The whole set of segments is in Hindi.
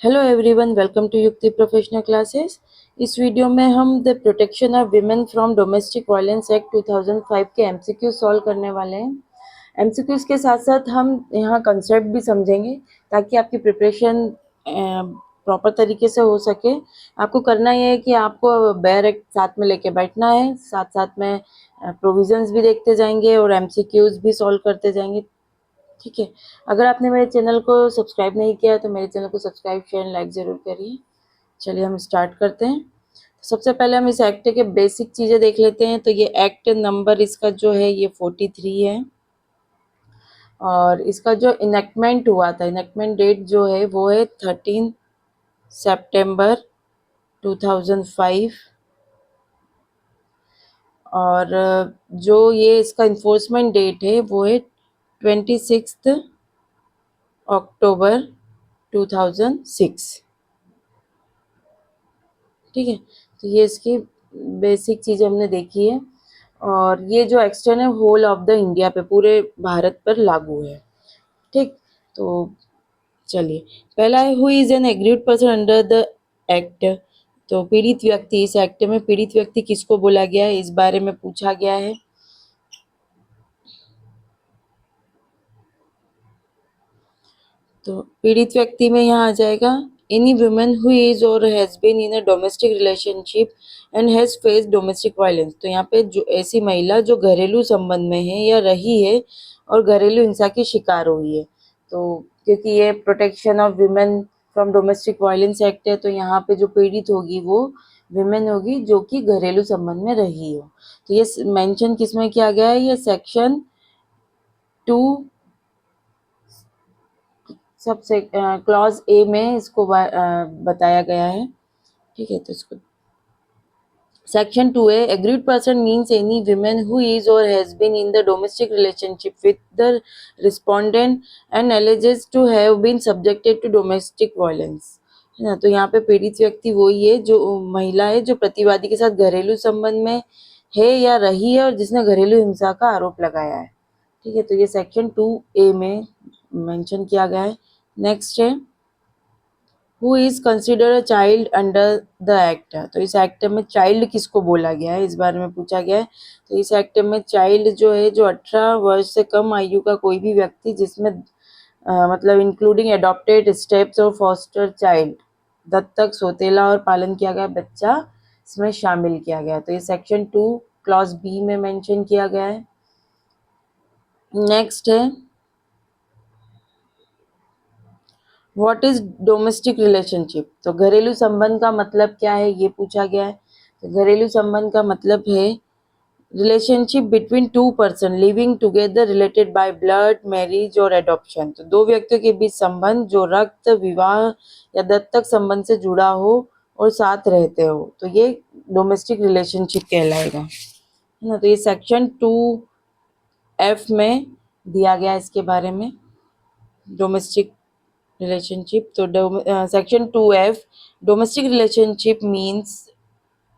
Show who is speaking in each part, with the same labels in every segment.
Speaker 1: हेलो एवरीवन, वेलकम टू युक्ति प्रोफेशनल क्लासेस। इस वीडियो में हम the protection of women from domestic violence act 2005 के एमसीक्यू सॉल्व करने वाले हैं। एमसीक्यूज के साथ साथ हम यहाँ कंसेप्ट भी समझेंगे ताकि आपकी प्रिपरेशन प्रॉपर तरीके से हो सके। आपको करना ये है कि आपको बेयर एक्ट साथ में लेके बैठना है, साथ साथ में प्रोविजंस भी देखते जाएंगे और एमसीक्यूज भी सॉल्व करते जाएंगे। ठीक है। अगर आपने मेरे चैनल को सब्सक्राइब नहीं किया है तो मेरे चैनल को सब्सक्राइब शेयर लाइक ज़रूर करिए। चलिए हम स्टार्ट करते हैं। सबसे पहले हम इस एक्ट के बेसिक चीज़ें देख लेते हैं। तो ये एक्ट नंबर इसका जो है ये 43 है और इसका जो इनेक्टमेंट हुआ था, इनेक्टमेंट डेट जो है वो है 13 सितंबर 2005 और जो ये इसका इन्फोर्समेंट डेट है वो है 26 अक्टूबर 2006। ठीक है। तो ये इसकी बेसिक चीज़ें हमने देखी है और ये जो एक्सटेंड है होल ऑफ द इंडिया पे, पूरे भारत पर लागू है। ठीक। तो चलिए, पहला है who is an agreed person under the act. तो पीड़ित व्यक्ति, इस एक्ट में पीड़ित व्यक्ति किसको बोला गया है, इस बारे में पूछा गया है। तो पीड़ित व्यक्ति में यहाँ आ जाएगा एनी वुमेन हु इज और has been in a domestic relationship and has face domestic violence. तो यहाँ पे जो ऐसी महिला जो घरेलू संबंध में है या रही है और घरेलू हिंसा की शिकार हुई है। तो क्योंकि ये protection of women from domestic violence act है, तो यहाँ पे जो पीड़ित होगी वो विमेन होगी जो कि घरेलू संबंध में रही हो। तो ये मेंशन किसमें किया गया है, ये सेक्शन 2 सबसे क्लॉज ए में इसको बताया गया है। ठीक है। तो इसको सेक्शन 2 है aggrieved person means any women who is और has been in the domestic relationship with the respondent and alleges to have been subjected to domestic violence. है ना। तो यहाँ पे पीड़ित व्यक्ति वही है जो महिला है जो प्रतिवादी के साथ घरेलू संबंध में है या रही है और जिसने घरेलू हिंसा का आरोप लगाया है। ठीक है। तो ये सेक्शन 2A में मेंशन किया गया है। नेक्स्ट है who is consider a child under the act. तो इस एक्ट में चाइल्ड किसको बोला गया है, इस बारे में पूछा गया है। तो इस एक्ट में चाइल्ड जो है जो 18 वर्ष से कम आयु का कोई भी व्यक्ति जिसमें मतलब इंक्लूडिंग एडॉप्टेड स्टेप्स और फॉस्टर चाइल्ड, दत्तक, सौतेला और पालन किया गया बच्चा इसमें शामिल किया गया। तो ये सेक्शन 2 क्लॉज बी में मेंशन किया गया है। नेक्स्ट है व्हाट इज डोमेस्टिक रिलेशनशिप। तो घरेलू संबंध का मतलब क्या है ये पूछा गया है। तो घरेलू संबंध का मतलब है relationship between two person living together related by blood, marriage और एडॉप्शन। तो दो व्यक्तियों के बीच संबंध जो रक्त, विवाह या दत्तक संबंध से जुड़ा हो और साथ रहते हो, तो ये डोमेस्टिक रिलेशनशिप कहलाएगा। है ना। तो ये सेक्शन 2F में दिया गया इसके बारे में, domestic relationship. So section 2F domestic relationship means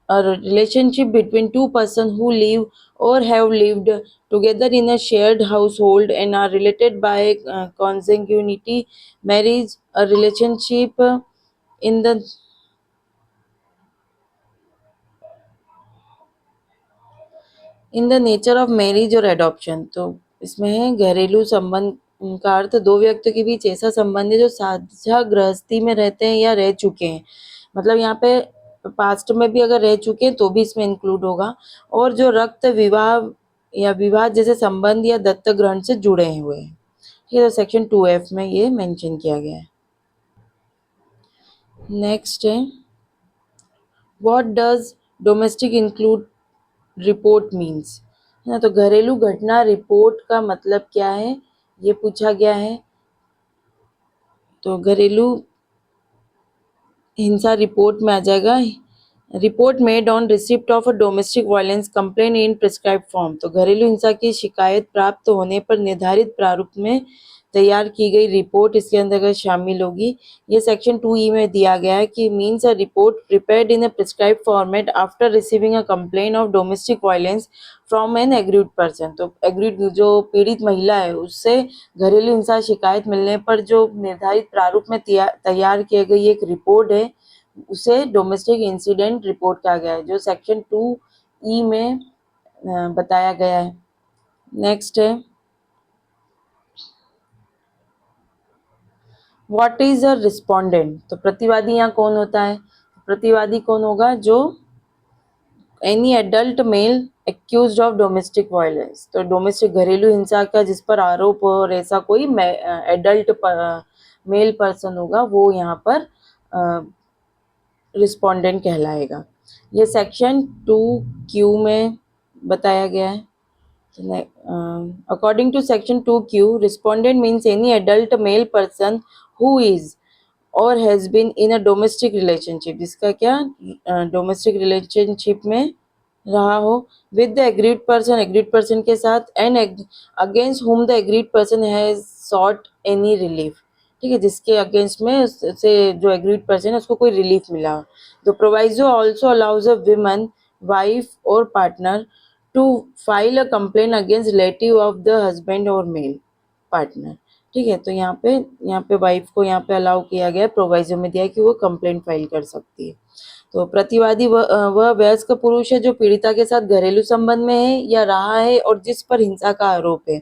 Speaker 1: a relationship between two persons who live or have lived together in a shared household and are related by consanguinity, marriage, a relationship in the nature of marriage और adoption। तो इसमें है घरेलू संबंध का अर्थ दो व्यक्तियों के बीच ऐसा संबंध है जो साझा गृहस्थी में रहते हैं या रह चुके हैं। मतलब यहाँ पे पास्ट में भी अगर रह चुके हैं तो भी इसमें इंक्लूड होगा, और जो रक्त, विवाह या विवाह जैसे संबंध या दत्तक ग्रहण से जुड़े हुए हैं। ठीक है। तो सेक्शन 2F में ये मेंशन किया गया है। नेक्स्ट है what does domestic include report means. है ना। तो घरेलू घटना रिपोर्ट का मतलब क्या है ये पूछा गया है। तो घरेलू हिंसा रिपोर्ट में आ जाएगा report made on receipt of a domestic violence complain in prescribe form. तो घरेलू हिंसा की शिकायत प्राप्त होने पर निर्धारित प्रारूप में तैयार की गई रिपोर्ट इसके अंतर्गत शामिल होगी। ये सेक्शन 2E में दिया गया है कि means a report prepared in a prescribed format after receiving a complaint of domestic violence from N agreed person. तो एग्रीड जो पीड़ित महिला है उससे घरेलू हिंसा शिकायत मिलने पर जो निर्धारित प्रारूप में तैयार की गई एक रिपोर्ट है उसे डोमेस्टिक इंसिडेंट रिपोर्ट कहा गया है, जो सेक्शन 2E में बताया गया है। नेक्स्ट है व्हाट इज अ रिस्पोंडेंट। तो प्रतिवादी यहाँ कौन होता है? प्रतिवादी कौन होगा? जो any adult mail accused of domestic violence. तो डोमेस्टिक घरेलू हिंसा का जिस पर आरोप हो और ऐसा कोई एडल्ट मेल पर्सन होगा वो यहाँ पर रिस्पोंडेंट कहलाएगा। ये सेक्शन 2Q में बताया गया है। According to section 2Q, respondent means any adult male person who is or has been in a domestic relationship, जिसका क्या डोमेस्टिक रिलेशनशिप में रहा हो विद द एग्रीड पर्सन के साथ and against whom the agreed person has sought any relief। ठीक है, जिसके अगेंस्ट में उससे जो एग्रीड पर्सन है उसको कोई रिलीफ मिला। तो proviso also allows a woman wife or partner to file a complaint against relative of the husband or male partner. ठीक है, तो यहाँ पे वाइफ को यहाँ पे अलाउ किया गया, प्रोवाइजो में दिया है कि वो कंप्लेंट फाइल कर सकती है। तो प्रतिवादी वह वयस्क पुरुष है जो पीड़िता के साथ घरेलू संबंध में है या रहा है और जिस पर हिंसा का आरोप है।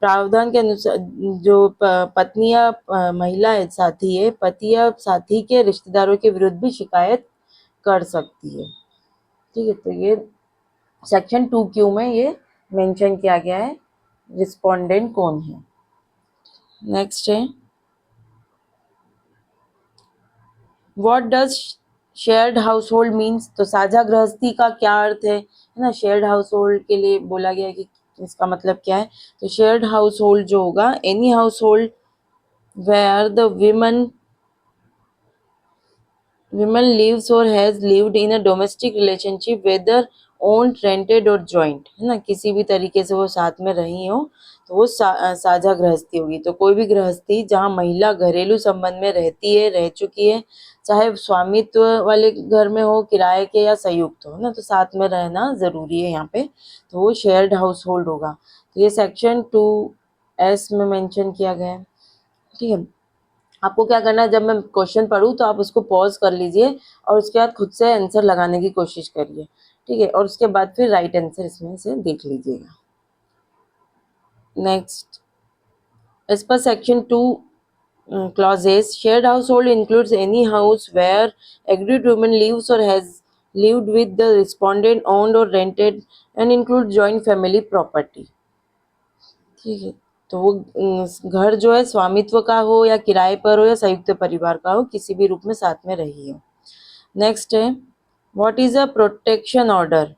Speaker 1: प्रावधान के अनुसार जो पत्नी या महिला साथी है, पति या साथी के रिश्तेदारों के विरुद्ध भी शिकायत कर सकती है। ठीक है, तो ये सेक्शन 2Q में ये मेंशन किया गया है रिस्पोंडेंट कौन है। नेक्स्ट है what does shared house hold means. तो साझा गृहस्थी का क्या अर्थ है ना? शेयर्ड हाउस होल्ड के लिए बोला गया कि इसका मतलब क्या है। तो शेयर्ड हाउस होल्ड जो होगा any household where the women lives or has lived in a domestic relationship whether owned rented or joint, है ना? किसी भी तरीके से वो साथ में रही हो तो वो साझा गृहस्थी होगी। तो कोई भी गृहस्थी जहाँ महिला घरेलू संबंध में रहती है, रह चुकी है, चाहे स्वामित्व वाले घर में हो, किराए के या संयुक्त हो ना, तो साथ में रहना जरूरी है यहाँ पे, तो वो शेयर्ड हाउस होल्ड होगा। तो ये सेक्शन 2S में मेंशन किया गया है। ठीक है, आपको क्या करना है, जब मैं क्वेश्चन पढ़ूँ तो आप उसको पॉज कर लीजिए और उसके बाद खुद से आंसर लगाने की कोशिश करिए। ठीक है, और उसके बाद फिर राइट आंसर इसमें से देख लीजिएगा। Next, as per section 2 clauses, shared household includes any house where agreed woman lives or has lived with the respondent, owned or rented, and includes joint family property। ठीक है, तो वो घर जो है स्वामित्व का हो या किराए पर हो या संयुक्त परिवार का हो, किसी भी रूप में साथ में रही हो। नेक्स्ट है what is a protection order,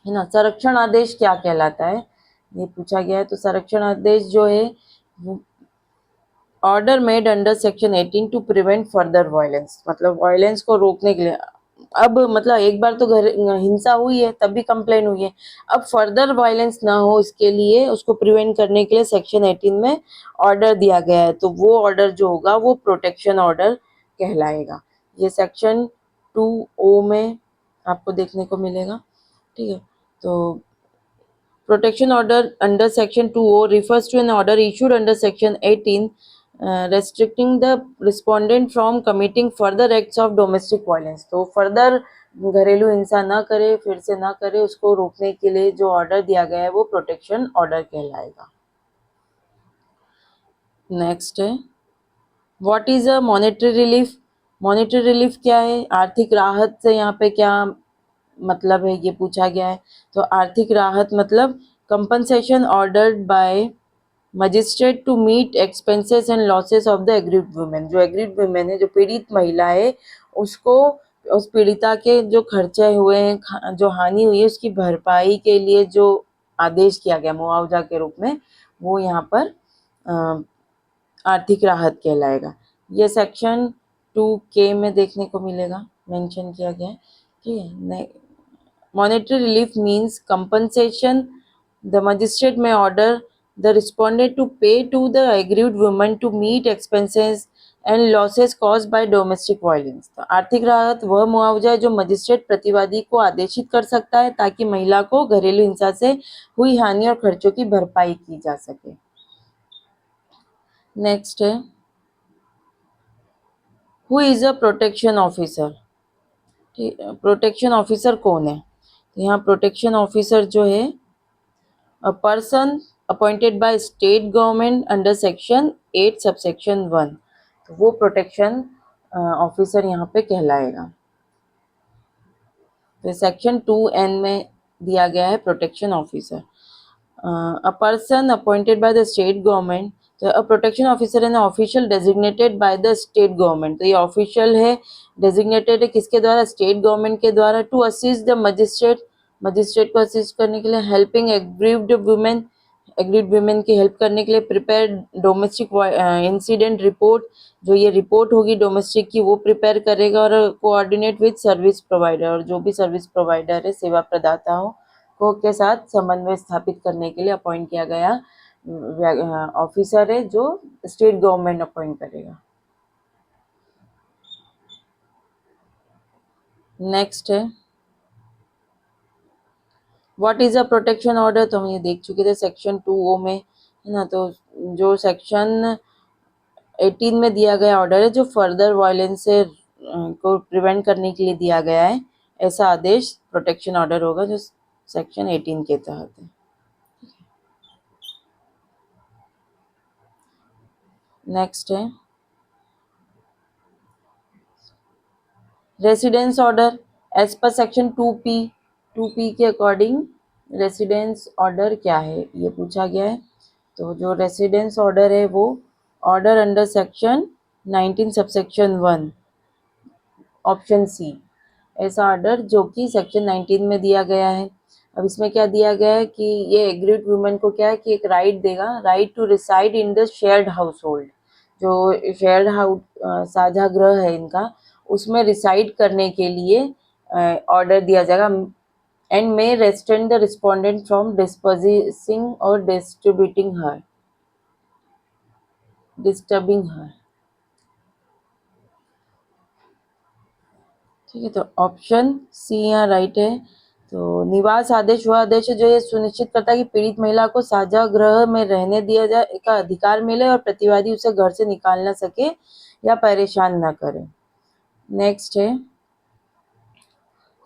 Speaker 1: है ना? संरक्षण आदेश क्या कहलाता है, ये पूछा गया है। तो संरक्षण आदेश जो है order made under section 18 to prevent further violence, मतलब वायलेंस को रोकने के लिए। अब मतलब एक बार तो घर हिंसा हुई है तब भी कंप्लेन हुई है, अब फर्दर वायलेंस ना हो इसके लिए, उसको प्रिवेंट करने के लिए सेक्शन 18 में ऑर्डर दिया गया है। तो वो ऑर्डर जो होगा वो प्रोटेक्शन ऑर्डर कहलाएगा। ये सेक्शन 2O में आपको देखने को मिलेगा। ठीक है, तो protection order under section 2O refers to an order issued under section 18 restricting the respondent from committing further acts of domestic violence। तो फर्दर घरेलू हिंसा ना करे, फिर से ना करे, उसको रोकने के लिए जो ऑर्डर दिया गया है वो प्रोटेक्शन ऑर्डर कहलाएगा। नेक्स्ट है what is a monetary relief. Monetary relief क्या है? आर्थिक राहत से यहाँ पे क्या मतलब है ये पूछा गया है। तो आर्थिक राहत मतलब compensation ordered by magistrate to meet expenses and losses of the aggrieved women. जो एग्रीड वुमेन है, जो पीड़ित महिला है, उसको उस पीड़िता के जो खर्चे हुए हैं, जो हानि हुई है, उसकी भरपाई के लिए जो आदेश किया गया मुआवजा के रूप में, वो यहाँ पर आर्थिक राहत कहलाएगा। ये सेक्शन 2K में देखने को मिलेगा, मेंशन किया गया है। ठीक है, monetary relief means compensation the magistrate में order the respondent to pay to the aggrieved woman to meet expenses and losses caused by domestic violence। तो आर्थिक राहत वह मुआवजा है जो मजिस्ट्रेट प्रतिवादी को आदेशित कर सकता है ताकि महिला को घरेलू हिंसा से हुई हानि और खर्चों की भरपाई की जा सके। नेक्स्ट है who is a protection officer. Protection officer कौन है? तो यहाँ प्रोटेक्शन ऑफिसर जो है a person appointed by state government under section 8 subsection 1। तो वो प्रोटेक्शन ऑफिसर यहाँ पे कहलाएगा। तो सेक्शन 2N में दिया गया है protection officer. a person appointed by the state government। तो a protection officer है ना official designated by the state government. तो ये ऑफिशियल है, डेजिग्नेटेड है किसके द्वारा? स्टेट गवर्नमेंट के द्वारा। To assist the magistrate, magistrate को असिस्ट करने के लिए। Helping aggrieved women, aggrieved women की हेल्प करने के लिए। प्रिपेयर डोमेस्टिक इंसिडेंट रिपोर्ट, जो ये रिपोर्ट होगी डोमेस्टिक की वो प्रिपेयर करेगा। और कोऑर्डिनेट विद सर्विस प्रोवाइडर, और जो भी सर्विस प्रोवाइडर है सेवा प्रदाता हो को के साथ समन्वय स्थापित करने के लिए अपॉइंट किया गया ऑफिसर है जो स्टेट गवर्नमेंट अपॉइंट करेगा। नेक्स्ट है what is a protection order. तो हम ये देख चुके थे सेक्शन 2O में, है ना। तो जो सेक्शन 18 में दिया गया ऑर्डर है जो फर्दर वायलेंस से को प्रिवेंट करने के लिए दिया गया है, ऐसा आदेश प्रोटेक्शन ऑर्डर होगा जो सेक्शन 18 के तहत है। नेक्स्ट है residence order as per section 2P के अकॉर्डिंग रेसिडेंस ऑर्डर क्या है ये पूछा गया है। तो जो रेसिडेंस ऑर्डर है वो order under section 19 subsection 1 option C, ऐसा ऑर्डर जो कि सेक्शन 19 में दिया गया है। अब इसमें क्या दिया गया है कि ये एग्रीड वुमेन को क्या है कि एक राइट देगा, right to reside in the shared household. जो शेयर्ड हाउस साझा गृह है इनका, उसमें रिसाइड करने के लिए ऑर्डर दिया जाएगा। And may restrain the respondent from disposing और डिस्ट्रीब्यूटिंग हर, डिस्टर्बिंग हर। ठीक है, तो ऑप्शन सी यहाँ राइट है। तो निवास आदेश वह आदेश है जो ये सुनिश्चित करता है कि पीड़ित महिला को साझा गृह में रहने दिया जाए का अधिकार मिले और प्रतिवादी उसे घर से निकाल न सके या परेशान न करे। नेक्स्ट है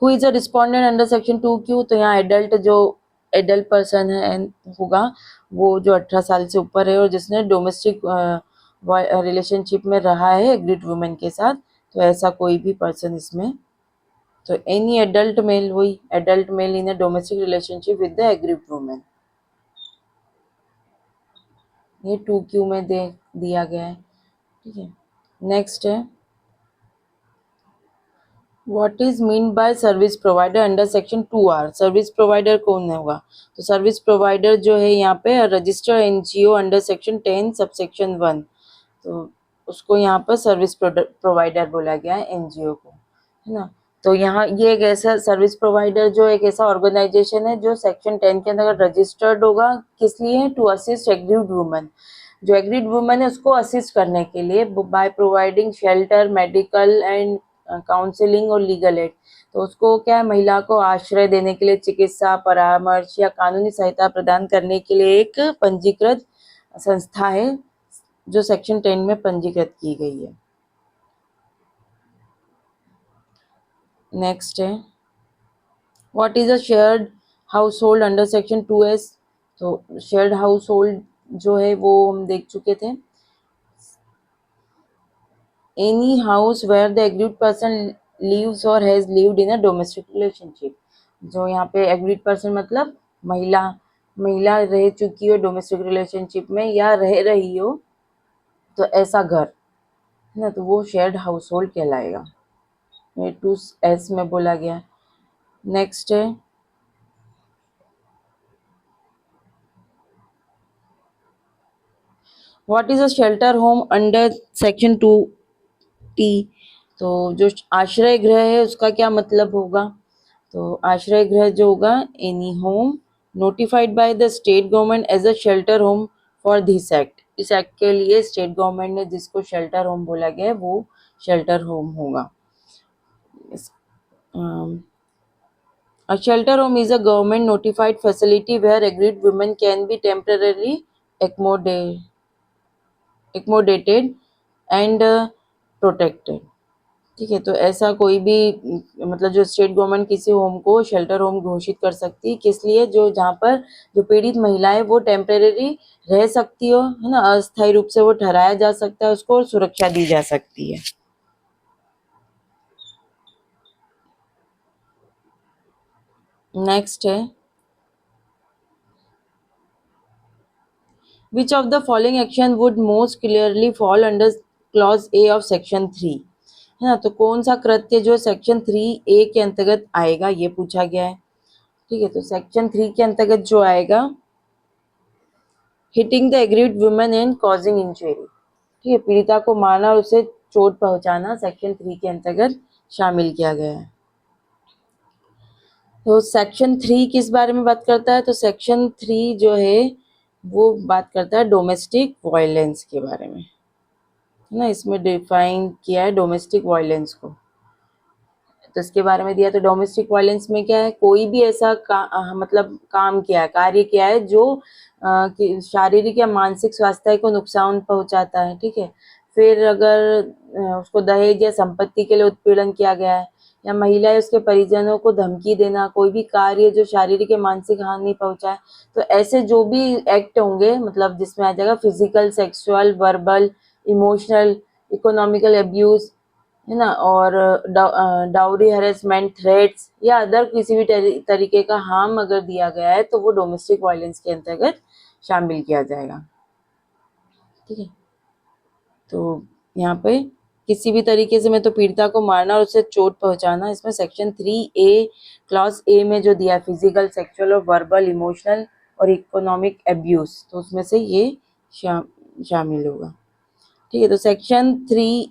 Speaker 1: who is a respondent under section 2Q। तो यहाँ एडल्ट, जो एडल्ट पर्सन है होगा वो जो 18 साल से ऊपर है और जिसने डोमेस्टिक रिलेशनशिप में रहा है एग्रीड वुमेन के साथ, तो ऐसा कोई भी पर्सन इसमें। तो एनी एडल्ट मेल, वही adult mail in a domestic relationship with the aggrieved women, ये 2Q में दिया गया है। ठीक है, नेक्स्ट है what is mean by service provider under section 2R। Service provider कौन होगा? तो सर्विस प्रोवाइडर जो है यहाँ पे registered NGO under section 10 subsection 1। तो उसको यहाँ पर सर्विस प्रोवाइडर बोला गया है, एनजीओ को, है ना। तो यहाँ ये एक ऐसा सर्विस प्रोवाइडर जो एक ऐसा ऑर्गेनाइजेशन है जो सेक्शन 10 के अंदर रजिस्टर्ड होगा, किस लिए? टू असिस्ट एग्रीड वुमेन, जो एग्रीड वुमेन है उसको असिस्ट करने के लिए by providing shelter, medical and counselling और लीगल एड। तो उसको क्या है, महिला को आश्रय देने के लिए चिकित्सा परामर्श या कानूनी सहायता प्रदान करने के लिए एक पंजीकृत संस्था है जो सेक्शन 10 में पंजीकृत की गई है। नेक्स्ट है what is a shared house hold under section 2S। तो शेयर्ड हाउस होल्ड जो है वो हम देख चुके थे, any house where the aggrieved person lives or has lived in a domestic relationship. जो यहाँ पे एग्रीड पर्सन मतलब महिला, महिला रह चुकी हो डोमेस्टिक रिलेशनशिप में या रह रही हो, तो ऐसा घर है ना, तो वो शेयर्ड हाउस होल्ड कहलाएगा। 2S में बोला गया। नेक्स्ट है what is a shelter home under section 2T। तो जो आश्रय गृह है उसका क्या मतलब होगा? तो आश्रय गृह जो होगा any home notified by the state government as a shelter home for this act. इस एक्ट के लिए स्टेट गवर्नमेंट ने जिसको शेल्टर होम बोला गया है वो शेल्टर होम होगा. A shelter home is a government notified facility where agreed women can be temporarily accommodated and protected. ठीक है, तो ऐसा कोई भी मतलब जो स्टेट गवर्नमेंट किसी होम को शेल्टर होम घोषित कर सकती है, किस लिए, जो जहाँ पर जो पीड़ित महिलाएं वो टेम्परेरी रह सकती हो, है ना, अस्थायी रूप से वो ठहराया जा सकता है उसको और सुरक्षा दी जा सकती है. नेक्स्ट है, which of the following action would most clearly fall under clause A of section 3, है ना, तो कौन सा कृत्य जो सेक्शन 3A के अंतर्गत आएगा ये पूछा गया है. ठीक है, तो सेक्शन 3 के अंतर्गत जो आएगा, hitting the aggrieved women and causing injury. ठीक है, पीड़िता को मारना और उसे चोट पहुंचाना सेक्शन 3 के अंतर्गत शामिल किया गया है. तो सेक्शन 3 किस बारे में बात करता है, तो सेक्शन 3 जो है वो बात करता है डोमेस्टिक वायलेंस के बारे में, है ना, इसमें डिफाइन किया है डोमेस्टिक वायलेंस को. तो इसके बारे में दिया, तो डोमेस्टिक वायलेंस में क्या है, कोई भी ऐसा मतलब काम किया है, कार्य किया है जो शारीरिक या मानसिक स्वास्थ्य को नुकसान पहुंचाता है. ठीक है, फिर अगर उसको दहेज या संपत्ति के लिए उत्पीड़न किया गया है, या महिला या उसके परिजनों को धमकी देना, कोई भी कार्य जो शारीरिक या मानसिक हानि पहुंचाए, तो ऐसे जो भी एक्ट होंगे मतलब जिसमें आ जाएगा physical, sexual, verbal, emotional, economical abuse, है ना, और डाउरी हैरेसमेंट, थ्रेट्स या अदर किसी भी तरीके का हार्म अगर दिया गया है तो वो डोमेस्टिक वायलेंस के अंतर्गत शामिल किया जाएगा. ठीक है, तो यहाँ पे किसी भी तरीके से मैं तो पीड़िता को मारना और उसे चोट पहुंचाना, इसमें सेक्शन 3A क्लॉज ए में जो दिया फिजिकल, सेक्सुअल और वर्बल, इमोशनल और इकोनॉमिक अब्यूज, तो उसमें से ये शामिल होगा. ठीक है, तो section 3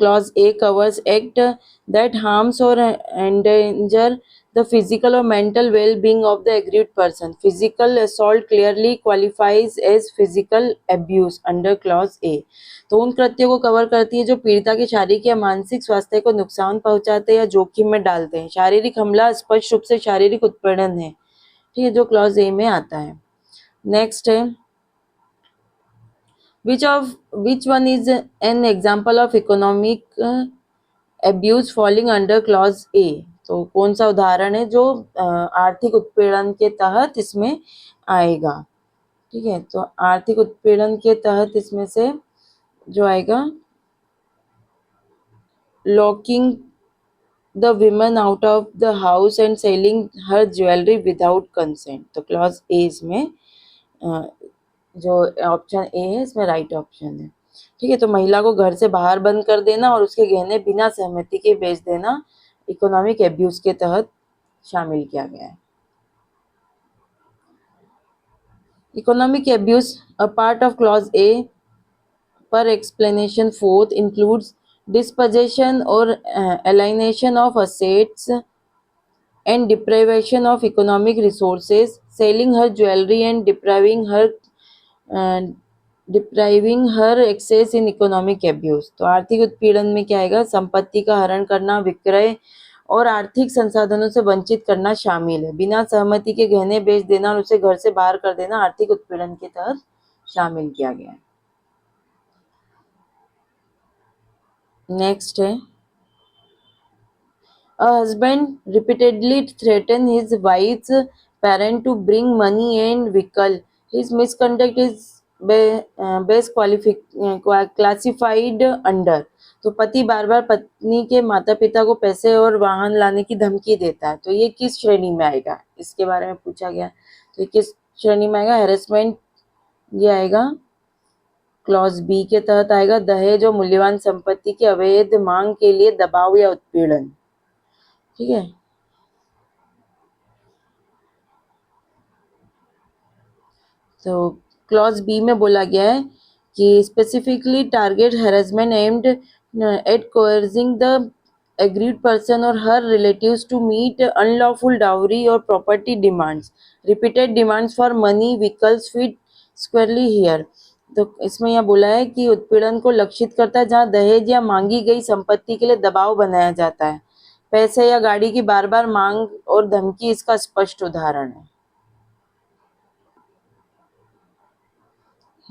Speaker 1: clause A covers act that harms और एंडेंजर द फिजिकल और mental well being of the aggrieved person. Physical assault clearly qualifies as physical abuse under clause A. तो उन कृत्यों को कवर करती है जो पीड़िता के शारीरिक या मानसिक स्वास्थ्य को नुकसान पहुंचाते या जोखिम में डालते हैं. शारीरिक हमला स्पष्ट रूप से शारीरिक उत्पीड़न है. ठीक है, जो क्लॉज ए में आता है. नेक्स्ट है, which one is an example of economic abuse falling under clause A. तो कौन सा उदाहरण है जो आर्थिक उत्पीड़न के तहत इसमें आएगा. ठीक है, तो आर्थिक उत्पीड़न के तहत इसमें से जो आएगा, locking the women out of the house and selling her jewellery without consent. तो क्लॉज ए इसमें जो ऑप्शन ए है इसमें राइट ऑप्शन है. ठीक है, तो महिला को घर से बाहर बंद कर देना और उसके गहने बिना सहमति के बेच देना इकोनॉमिक एब्यूज के तहत शामिल किया गया है. Economic abuse a part of clause A पर explanation fourth includes dispossession or alienation of assets and deprivation of economic resources, selling her jewelry and depriving her access in economic abuse. तो आर्थिक उत्पीड़न में क्या आएगा, संपत्ति का हरण करना, विक्रय और आर्थिक संसाधनों से वंचित करना शामिल है. बिना सहमति के गहने बेच देना और उसे घर से बाहर कर देना आर्थिक उत्पीड़न के तहत शामिल किया गया है. नेक्स्ट है, a husband repeatedly threatened his wife's parent to bring money and vehicle. His misconduct is best classified under. तो पति बार बार पत्नी के माता पिता को पैसे और वाहन लाने की धमकी देता है, तो ये किस श्रेणी में आएगा, इसके बारे में पूछा गया. तो ये किस श्रेणी में आएगा, हेरेसमेंट, ये आएगा क्लॉज बी के तहत आएगा. दहेज और मूल्यवान संपत्ति की अवैध मांग के लिए दबाव या उत्पीड़न. ठीक है, तो क्लॉज बी में बोला गया है कि specifically target harassment aimed at कोर्सिंग the agreed person or her relatives to meet unlawful dowry or property demands. Repeated demands for money, vehicles fit squarely here. तो इसमें यह बोला है कि उत्पीड़न को लक्षित करता है जहां दहेज या मांगी गई संपत्ति के लिए दबाव बनाया जाता है। पैसे या गाड़ी की बार बार मांग और धमकी इसका स्पष्ट उदाहरण है।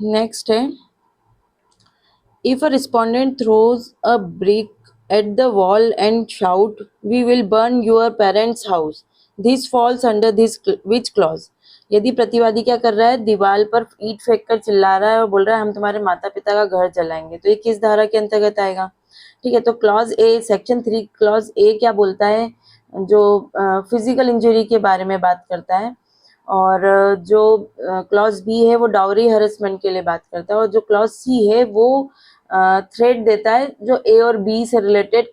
Speaker 1: नेक्स्ट है, if a respondent throws a brick at the wall and shout, "We will burn your parents' house," this falls under this which clause? यदि प्रतिवादी क्या कर रहा है, दीवार पर ईंट फेंक कर चिल्ला रहा है और बोल रहा है हम तुम्हारे माता पिता का घर जलाएंगे, तो ये किस धारा के अंतर्गत आएगा? ठीक है, तो क्लॉज ए, सेक्शन 3 क्लॉज ए क्या बोलता है, जो फिजिकल इंजरी के बारे में बात करता है, और जो क्लॉज बी है वो डाउरी हेरेसमेंट के लिए बात करता है, और जो क्लॉज सी है वो थ्रेट देता है जो ए और बी से रिलेटेड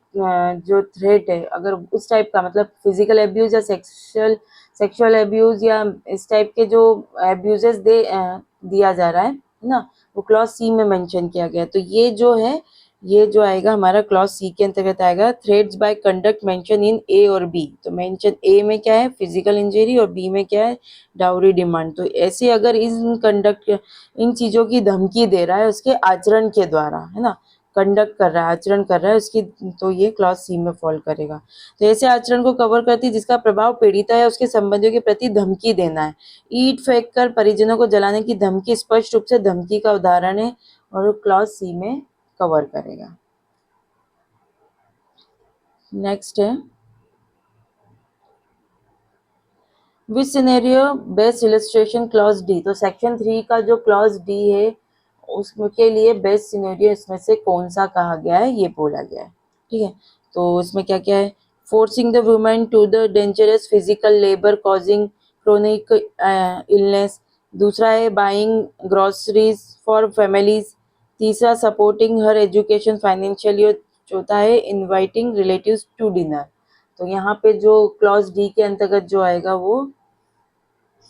Speaker 1: जो थ्रेट है, अगर उस टाइप का, मतलब फिजिकल एब्यूज या सेक्सुअल एब्यूज या इस टाइप के जो एब्यूजेस दिया जा रहा है ना, वो क्लॉज सी में मेंशन किया गया। तो ये जो है, ये जो आएगा हमारा क्लॉज सी के अंतर्गत आएगा, threats by conduct mention in A और बी। तो मेंशन ए में क्या है, फिजिकल इंजरी, और बी में क्या है, डाउरी डिमांड। तो ऐसे अगर इन चीजों की धमकी दे रहा है उसके आचरण के द्वारा, है ना, कंडक्ट कर रहा है, आचरण कर रहा है उसकी, तो ये क्लॉज सी में फॉल करेगा। तो ऐसे आचरण को कवर करती है जिसका प्रभाव पीड़िता या उसके संबंधियों के प्रति धमकी देना है। ईंट फेंक कर परिजनों को जलाने की धमकी स्पष्ट रूप से धमकी का उदाहरण है और क्लॉज सी में कवर करेगा। नेक्स्ट है, which scenario best illustration clause D. तो सेक्शन 3 का जो क्लॉज डी है उसके लिए बेस्ट सिनेरियो इसमें से कौन सा कहा गया है, ये बोला गया है। ठीक है, तो इसमें क्या क्या है, forcing the women to the dangerous physical labour causing chronic illness. दूसरा है बाइंग ग्रोसरीज फॉर फैमिलीज। तीसरा सपोर्टिंग हर एजुकेशन फाइनेंशियली। और चौथा है इनवाइटिंग रिलेटिव्स टू डिनर। तो यहाँ पे जो क्लॉज डी के अंतर्गत जो आएगा वो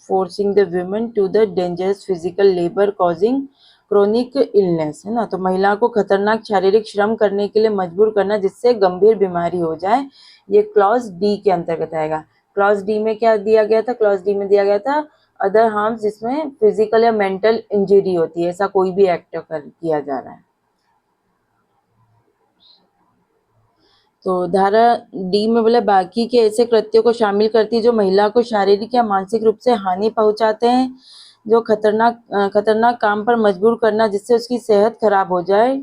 Speaker 1: forcing the women to the dangerous physical labour causing chronic illness, है ना। तो महिला को खतरनाक शारीरिक श्रम करने के लिए मजबूर करना जिससे गंभीर बीमारी हो जाए, ये क्लॉज डी के अंतर्गत आएगा। क्लॉज डी में क्या दिया गया था, क्लॉज डी में दिया गया था अदर हार्म्स जिसमें फिजिकल या मेंटल इंजरी होती है, ऐसा कोई भी एक्ट किया जा रहा है। तो धारा डी में बोला बाकी के ऐसे कृत्यों को शामिल करती है जो महिला को शारीरिक या मानसिक रूप से हानि पहुंचाते हैं, जो खतरनाक काम पर मजबूर करना जिससे उसकी सेहत खराब हो जाए,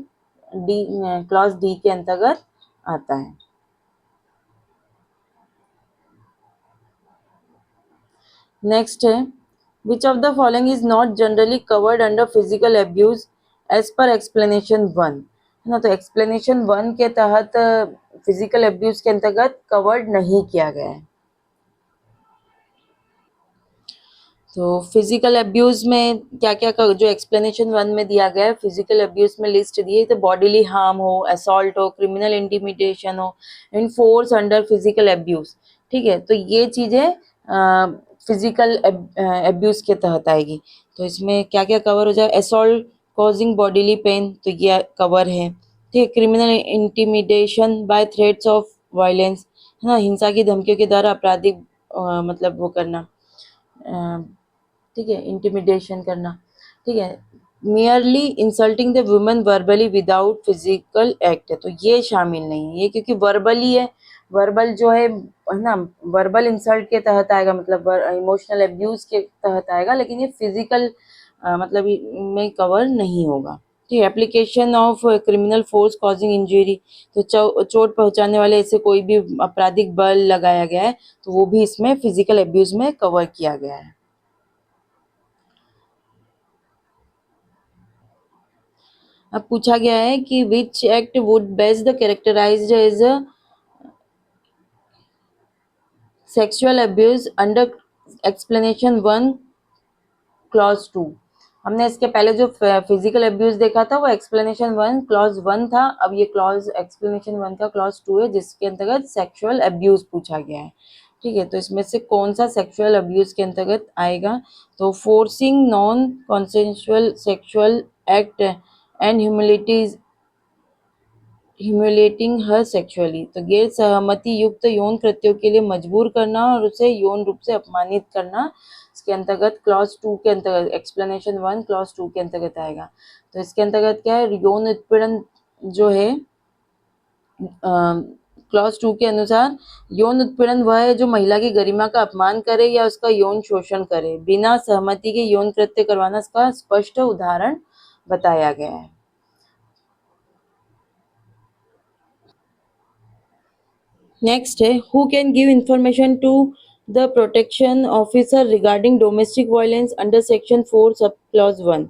Speaker 1: डी क्लॉज डी के अंतर्गत आता है। नेक्स्ट है, which of the following is not generally covered under physical abuse as per explanation 1, है ना। तो एक्सप्लेनेशन 1 के तहत फिजिकल एब्यूज के अंतर्गत कवर्ड नहीं किया गया है। तो फिजिकल अब्यूज में क्या क्या जो एक्सप्लेनेशन 1 में दिया गया है, फिजिकल अब्यूज में लिस्ट दी है, तो बॉडीली हार्म हो, असॉल्ट हो, क्रिमिनल इंटिमिडेशन हो, इनफोर्स अंडर फिजिकल अब्यूज। ठीक है, तो ये चीजें फिजिकल अब्यूज के तहत आएगी। तो इसमें क्या क्या कवर हो जाए, असॉल्ट कॉजिंग बॉडीली पेन, तो ये कवर है। ठीक है, criminal intimidation by threats of violence, है ना, हिंसा की धमकियों के द्वारा आपराधिक मतलब वो करना, ठीक है, इंटिमिडेशन करना। ठीक है, merely insulting the women verbally without physical act है, तो ये शामिल नहीं है, ये क्योंकि वर्बली है, वर्बल जो है ना, वर्बल इंसल्ट के तहत आएगा, मतलब इमोशनल अब्यूज के तहत आएगा, लेकिन ये फिजिकल मतलब में कवर नहीं होगा। ठीक है, application of criminal force causing injury, तो चोट पहुंचाने वाले ऐसे कोई भी आपराधिक बल लगाया गया है, तो वो भी इसमें फिजिकल अब्यूज में कवर किया गया है। अब पूछा गया है कि which act would best the characterized as a sexual abuse under explanation 1 clause 2। हमने इसके पहले जो फिजिकल अब्यूज देखा था वो एक्सप्लेनेशन 1 क्लॉज 1 था, अब ये क्लॉज एक्सप्लेनेशन 1 का क्लॉज 2 है जिसके अंतर्गत सेक्सुअल अब्यूज पूछा गया है। ठीक है, तो इसमें से कौन सा सेक्सुअल अब्यूज के अंतर्गत आएगा, तो forcing non consensual sexual act and humilities humiliating her sexually, तो गैर सहमति युक्त यौन कृत्यों के लिए मजबूर करना और उसे यौन रूप से अपमानित करना इसके अंतर्गत क्लॉज 2 के अंतर्गत, एक्सप्लेनेशन 1 क्लॉज 2 के अंतर्गत आएगा। तो इसके अंतर्गत क्या है, यौन उत्पीड़न जो है क्लॉज 2 के अनुसार यौन उत्पीड़न वह है जो महिला की गरिमा का अपमान करे या उसका यौन शोषण करे। बिना सहमति के यौन कृत्य करवाना इसका स्पष्ट उदाहरण बताया गया है। नेक्स्ट है, who can give information to the protection officer regarding domestic violence under section 4 sub clause 1।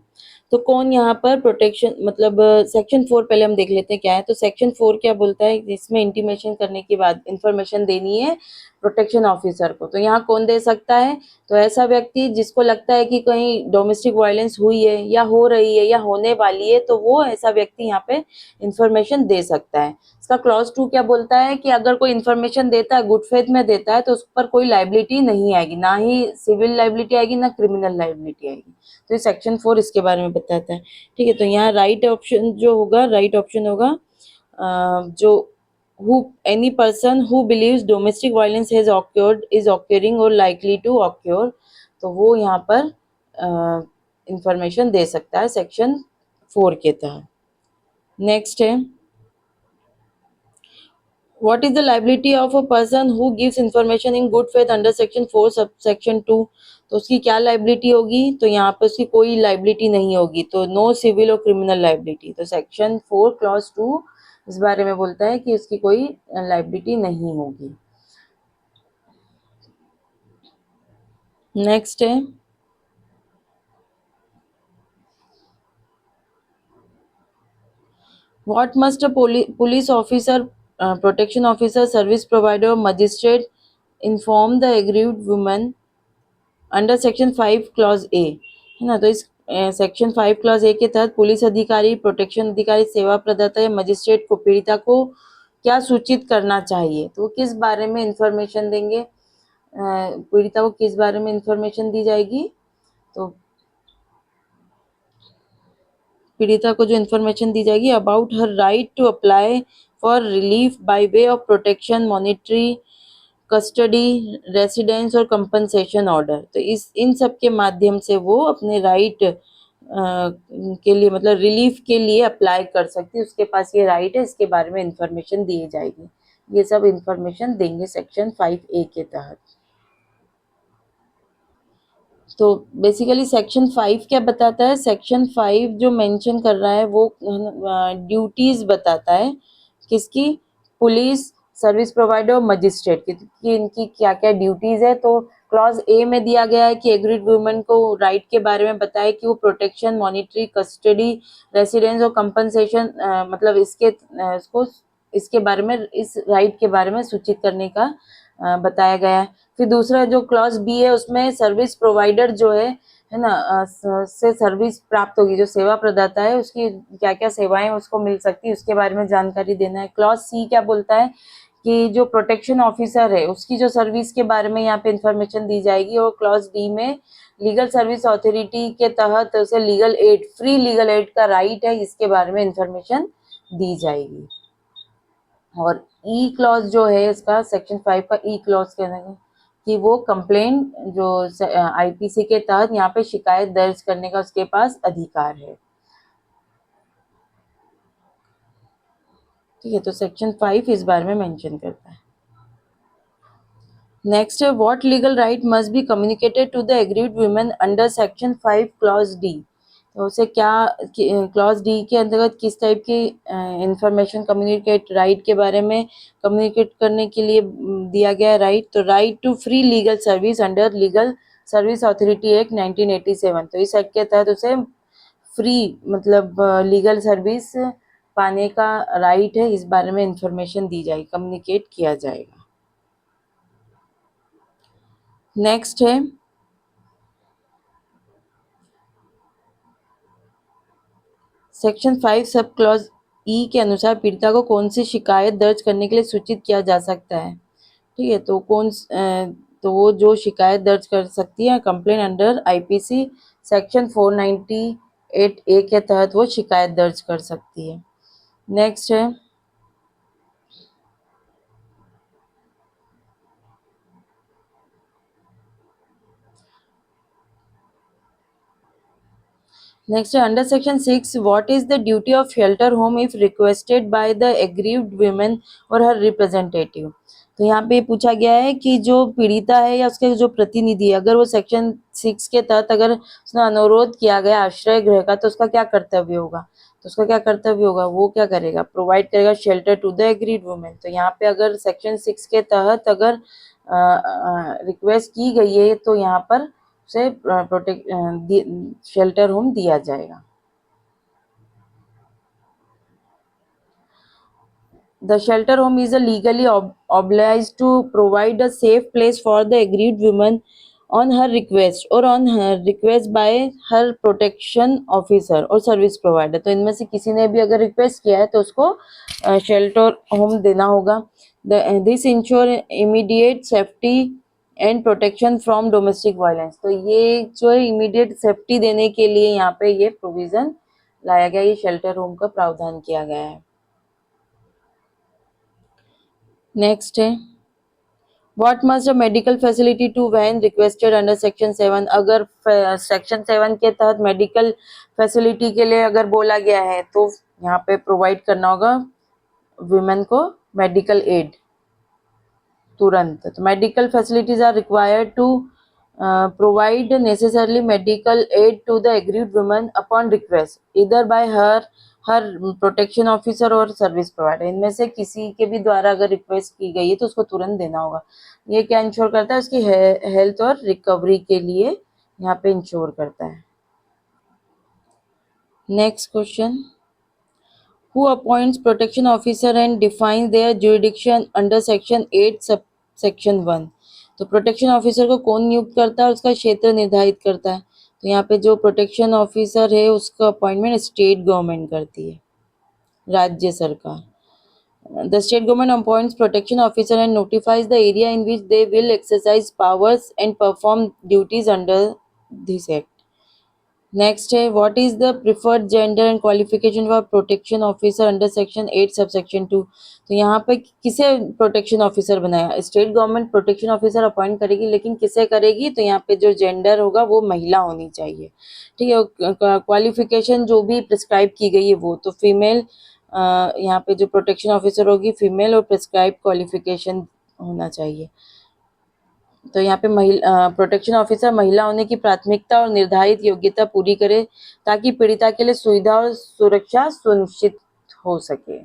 Speaker 1: तो कौन यहाँ पर प्रोटेक्शन, मतलब सेक्शन 4 पहले हम देख लेते हैं क्या है। तो सेक्शन 4 क्या बोलता है, इसमें इंटीमेशन करने के बाद इंफॉर्मेशन देनी है प्रोटेक्शन ऑफिसर को। तो यहाँ कौन दे सकता है, तो ऐसा व्यक्ति जिसको लगता है कि कहीं डोमेस्टिक वायलेंस हुई है या हो रही है या होने वाली है, तो वो ऐसा व्यक्ति यहाँ पे इंफॉर्मेशन दे सकता है। इसका क्लॉज 2 क्या बोलता है कि अगर कोई इन्फॉर्मेशन देता है, गुड फेथ में देता है, तो उस पर कोई लाइबिलिटी नहीं आएगी, ना ही सिविल लाइबिलिटी आएगी ना क्रिमिनल लाइबिलिटी आएगी। तो ये सेक्शन 4 इसके बारे में बताता है। ठीक है, तो यहाँ राइट ऑप्शन जो होगा, राइट ऑप्शन होगा जो who any person who believes domestic violence has occurred, is occurring or likely to occur, तो वो यहाँ पर इंफॉर्मेशन दे सकता है सेक्शन 4 के तहत। नेक्स्ट है, what is the liability of a person who gives information in good faith under section 4 subsection 2। तो उसकी क्या लाइबिलिटी होगी, तो यहाँ पे उसकी कोई लाइबिलिटी नहीं होगी, तो नो सिविल और क्रिमिनल लाइबिलिटी। तो सेक्शन 4 क्लॉज 2 इस बारे में बोलता है कि उसकी कोई लाइबिलिटी नहीं होगी। नेक्स्ट है, what must a police officer, protection officer, service provider, magistrate inform the aggrieved woman under section 5 clause A, है ना। तो इस सेक्शन 5 क्लॉज ए के तहत पुलिस अधिकारी, प्रोटेक्शन अधिकारी, सेवा प्रदाता या मजिस्ट्रेट को पीड़िता को क्या सूचित करना चाहिए, तो वो किस बारे में इंफॉर्मेशन देंगे, पीड़िता को किस बारे में इंफॉर्मेशन दी जाएगी। तो पीड़िता को जो इन्फॉर्मेशन दी जाएगी about her right to apply for relief by way of protection, monetary, custody, residence और कंपनसेशन ऑर्डर। तो इस इन सब के माध्यम से वो अपने राइट के लिए, मतलब रिलीफ के लिए अप्लाई कर सकती है, उसके पास ये राइट है, इसके बारे में इंफॉर्मेशन दी जाएगी। ये सब इंफॉर्मेशन देंगे सेक्शन 5A के तहत। तो बेसिकली सेक्शन 5 क्या बताता है, सेक्शन 5 जो मेंशन कर रहा है वो ड्यूटीज बताता है किसकी, पुलिस, सर्विस प्रोवाइडर और मजिस्ट्रेट की इनकी क्या क्या ड्यूटीज है। तो क्लॉज ए में दिया गया है कि एग्रीड वुमेन को राइट के बारे में बताए कि वो प्रोटेक्शन, मॉनिटरी, कस्टडी, रेसिडेंस और कंपनसेशन, मतलब इसको इसके बारे में, इस राइट के बारे में सूचित करने का बताया गया है। फिर दूसरा जो क्लॉज बी है उसमें सर्विस प्रोवाइडर जो है ना, से सर्विस प्राप्त होगी, जो सेवा प्रदाता है उसकी क्या क्या सेवाएं उसको मिल सकती है, उसके बारे में जानकारी देना है। क्लॉज सी क्या बोलता है कि जो प्रोटेक्शन ऑफिसर है उसकी जो सर्विस के बारे में यहाँ पे इंफॉर्मेशन दी जाएगी। और क्लॉज डी में लीगल सर्विस अथॉरिटी के तहत उसे legal aid, free legal aid का राइट है, इसके बारे में इंफॉर्मेशन दी जाएगी। और ई क्लॉज जो है इसका, सेक्शन 5 का ई क्लॉज कहना है कि वो कंप्लेन जो आईपीसी के तहत यहाँ पे शिकायत दर्ज करने का उसके पास अधिकार है। ठीक है, तो सेक्शन 5 इस बारे में मेंशन करता है। नेक्स्ट है, what legal right must be communicated to the aggrieved women under section 5 clause D. तो उसे क्या, क्लॉज डी के अंतर्गत किस टाइप की इंफॉर्मेशन कम्युनिकेट, राइट के बारे में कम्युनिकेट करने के लिए दिया गया राइट। तो right to free legal service under legal service authority act 1987। तो इस एक्ट के तहत उसे फ्री, मतलब लीगल सर्विस पाने का राइट है, इस बारे में इंफॉर्मेशन दी जाएगी, कम्युनिकेट किया जाएगा। नेक्स्ट है, सेक्शन 5 सब क्लॉज ई के अनुसार पीड़िता को कौन सी शिकायत दर्ज करने के लिए सूचित किया जा सकता है। ठीक है, तो तो वो जो शिकायत दर्ज कर सकती है, कंप्लेन अंडर आईपीसी सेक्शन 498 ए के तहत वो शिकायत दर्ज कर सकती है। नेक्स्ट है, नेक्स्ट है under section 6 what is the duty of shelter home if requested by the aggrieved women और हर रिप्रेजेंटेटिव। तो यहाँ पे पूछा गया है कि जो पीड़िता है या उसके जो प्रतिनिधि है, अगर वो सेक्शन 6 के तहत अगर उसने अनुरोध किया गया आश्रय गृह का, तो उसका क्या कर्तव्य होगा? तो उसका क्या कर्तव्य होगा, वो क्या करेगा? प्रोवाइड करेगा shelter to the aggrieved women. तो यहाँ पे अगर सेक्शन 6 के तहत अगर रिक्वेस्ट की गई है तो यहाँ पर उसे प्रोटेक्ट शेल्टर होम दिया जाएगा। The shelter home is a legally obliged to provide a safe place for the aggrieved woman on her request or on her request by her protection officer or service provider। तो इनमें से किसी ने भी अगर रिक्वेस्ट किया है तो उसको शेल्टर होम देना होगा। This ensure immediate safety and protection from domestic violence. तो ये जो है इमीडिएट सेफ्टी देने के लिए यहाँ पे ये प्रोविजन लाया गया, ये शेल्टर होम का प्रावधान किया गया है। नेक्स्ट है what must a medical facility do when requested under section 7। अगर सेक्शन 7 के तहत मेडिकल फैसिलिटी के लिए अगर बोला गया है तो यहाँ पे प्रोवाइड करना होगा वुमेन को मेडिकल एड तुरंत। तो medical facilities are required to provide necessarily medical aid to the aggrieved woman upon request either by her her protection officer or service provider. इनमें से किसी के भी द्वारा अगर रिक्वेस्ट की गई है तो उसको तुरंत देना होगा। ये क्या इंश्योर करता है? उसकी हेल्थ और रिकवरी के लिए यहाँ पे इंश्योर करता है। Next question who appoints protection officer and defines their jurisdiction under section 8 subsection 1। तो प्रोटेक्शन ऑफिसर को कौन नियुक्त करता है और उसका क्षेत्र निर्धारित करता है? तो यहाँ पे जो प्रोटेक्शन ऑफिसर है उसका अपॉइंटमेंट स्टेट गवर्नमेंट करती है, राज्य सरकार। The state government appoints protection officer and notifies the area in which they will exercise powers and perform duties under this act। Next है what is the preferred gender and qualification for protection officer under section 8 subsection 2। तो यहाँ पे किसे प्रोटेक्शन ऑफिसर बनाया? State government protection officer appoint करेगी, लेकिन किसे करेगी? तो यहाँ पे जो जेंडर होगा वो महिला होनी चाहिए। ठीक है, क्वालिफिकेशन जो भी प्रिस्क्राइब की गई है वो तो फीमेल, यहाँ पे जो प्रोटेक्शन ऑफिसर होगी फीमेल और प्रिस्क्राइब क्वालिफिकेशन होना चाहिए। तो यहाँ पे प्रोटेक्शन ऑफिसर महिला होने की प्राथमिकता और निर्धारित योग्यता पूरी करे ताकि पीड़िता के लिए सुविधा और सुरक्षा सुनिश्चित हो सके।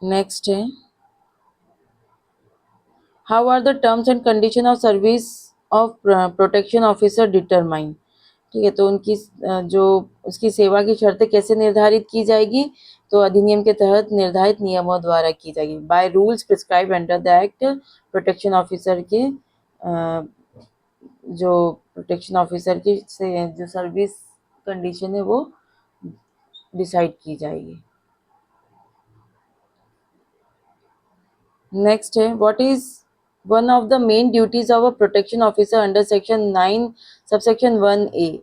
Speaker 1: नेक्स्ट है how are the terms and condition of service of protection officer determine. ठीक है, तो उनकी जो उसकी सेवा की शर्तें कैसे निर्धारित की जाएगी? तो अधिनियम के तहत निर्धारित नियमों द्वारा की जाएगी, by rules prescribe under the act. Protection officer के जो प्रोटेक्शन ऑफिसर की से जो सर्विस कंडीशन है वो डिसाइड की जाएगी। नेक्स्ट है what is one of the main duties of a protection officer under section 9 subsection 1A।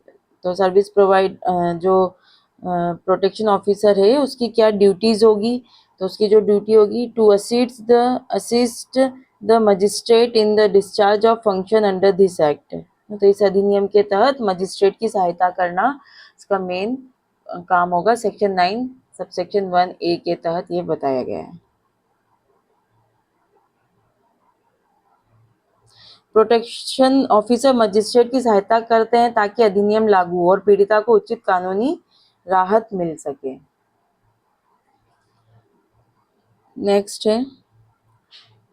Speaker 1: तो सर्विस प्रोवाइड जो प्रोटेक्शन ऑफिसर है उसकी क्या ड्यूटीज होगी? तो उसकी जो ड्यूटी होगी to assist the magistrate in the discharge of function under this act. तो इस अधिनियम के तहत मजिस्ट्रेट की सहायता करना इसका मेन काम होगा। सेक्शन 9 सबसेक्शन 1A के तहत ये बताया गया है। प्रोटेक्शन ऑफिसर मजिस्ट्रेट की सहायता करते हैं ताकि अधिनियम लागू हो और पीड़िता को उचित कानूनी राहत मिल सके। नेक्स्ट है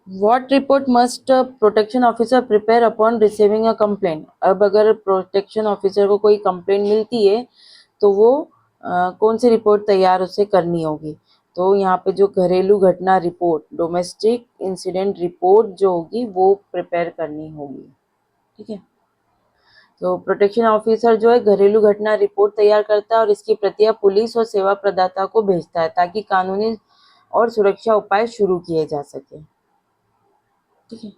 Speaker 1: what report must protection officer prepare upon receiving a complaint. अब अगर प्रोटेक्शन ऑफिसर को कोई कंप्लेंट मिलती है तो वो कौन सी रिपोर्ट तैयार उसे करनी होगी? तो यहाँ पे जो घरेलू घटना रिपोर्ट डोमेस्टिक इंसिडेंट रिपोर्ट जो होगी वो प्रिपेयर करनी होगी। ठीक है, तो प्रोटेक्शन ऑफिसर जो है घरेलू घटना रिपोर्ट तैयार करता है और इसकी प्रतियां पुलिस और सेवा प्रदाता को भेजता है ताकि कानूनी और सुरक्षा उपाय शुरू किए जा सके। ठीक है,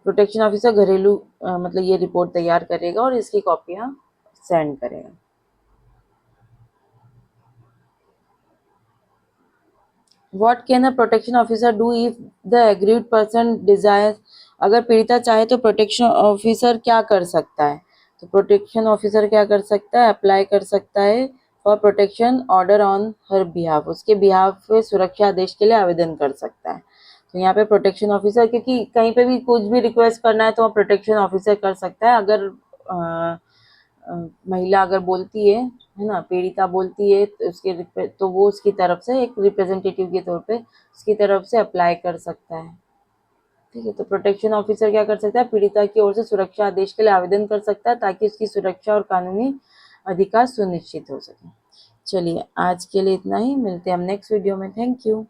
Speaker 1: प्रोटेक्शन ऑफिसर घरेलू मतलब ये रिपोर्ट तैयार करेगा और इसकी कॉपियां सेंड करेगा। What can a protection officer do if the aggrieved person desires अगर पीड़िता चाहे तो प्रोटेक्शन ऑफिसर क्या कर सकता है? तो प्रोटेक्शन ऑफिसर क्या कर सकता है? अप्लाई कर सकता है for protection order on her behalf, उसके बिहाफ पे सुरक्षा आदेश के लिए आवेदन कर सकता है। तो यहाँ पे प्रोटेक्शन ऑफिसर, क्योंकि कहीं पे भी कुछ भी रिक्वेस्ट करना है तो प्रोटेक्शन ऑफिसर कर सकता है। अगर महिला अगर बोलती है ना, पीड़िता बोलती है तो तो वो उसकी तरफ से एक रिप्रेजेंटेटिव के तौर पे उसकी तरफ से अप्लाई कर सकता है। ठीक है, तो प्रोटेक्शन ऑफिसर क्या कर सकता है? पीड़िता की ओर से सुरक्षा आदेश के लिए आवेदन कर सकता है ताकि उसकी सुरक्षा और कानूनी अधिकार सुनिश्चित हो सके। चलिए आज के लिए इतना ही, मिलते हैं हम नेक्स्ट वीडियो में। Thank you.